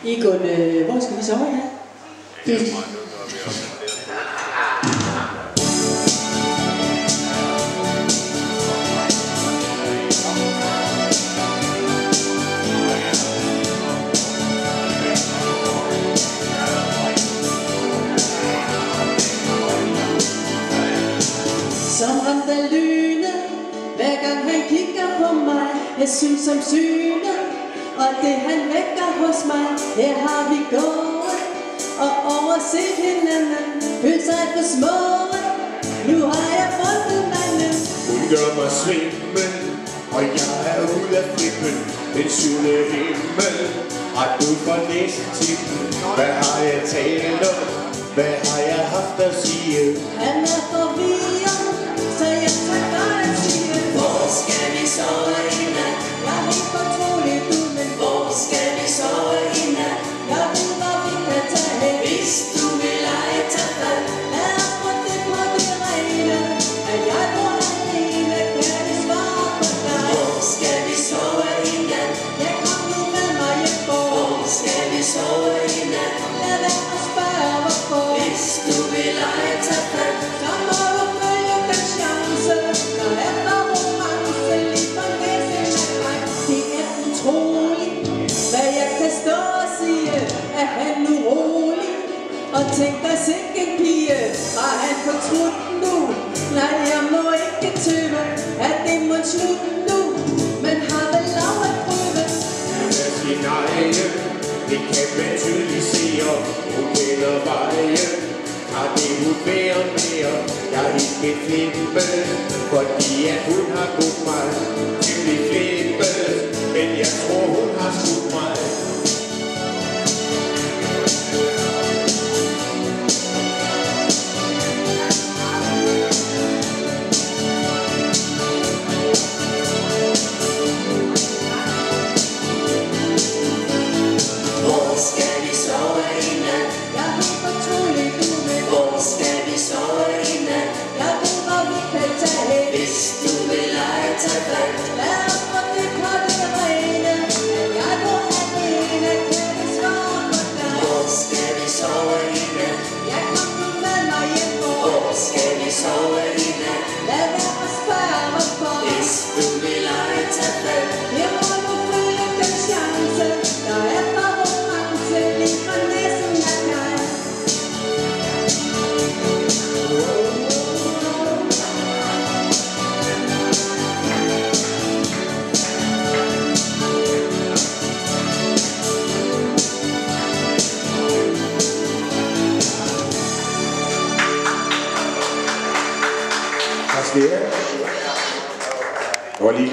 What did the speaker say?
Egon, hvor skal vi sove her? Som ramt af lynet, hver gang han kigger på mig. Jeg synes som synet, og det han vækker hos mig. Her har vi gået og overset hinanden, følt sig for små. Nu har jeg fundet manden. Hun gør mig svimmel, og jeg er ude af flippen. Den syvende himmel, ret ud for næsetippen. Hvad har jeg talt om? Hvad har jeg haft at sige? Han er forvirret, så jeg tager godt at sige. Hvor skal vi sove i nat? Jeg er helt fortroligt ud, men Hvor skal vi sove i nat? jeg ved, hvor vi kan tage hen. Hvis du vil lege, tag fat. Lad os få det på det rene, at jeg bor alene. Kan vi svare på dig? Hvor skal vi sove i nat? Jeg kom nu med mig hjem på. Hvor skal vi sove i nat? Lad være at spørge hvorfor. Hvis du vil lege, tag fat. Så må du følge den chance, når efter romance lige for næsen af mig. Det er utroligt, hvad jeg kan stå og sige. Er han nu rolig og tænker sikke en pige? Var han fortrudt nu? Nej, jeg må ikke tøve, at det må slutte nu. Men har vel lov at prøve. Hun er sin egen, det kan man tydeligt se. Hun kender vejen, har det hun bærer mere. Jeg er helt med flippe, fordi at hun har budt mig til det flippe. Men jeg tror hun har skudt mig. Hvor skal vi sove i nat? Jeg er helt fortroligt ud, men Hvor skal vi sove i nat? jeg ved, hvor vi kan tage hen. Hvis du vil lege, tag fat. Lad os få det på det rene, at jeg bor alene. Kan vi svare på dig? Hvor skal vi sove i nat? Jeg kom nu med mig hjem på. Hvor skal vi sove i nat? Lad være at spørge hvorfor. Hvis du vil lege, tag fat. Jeg må nu følge den chance, der er for romance lige fra næsen af mig. Tak skal I have. Det var lige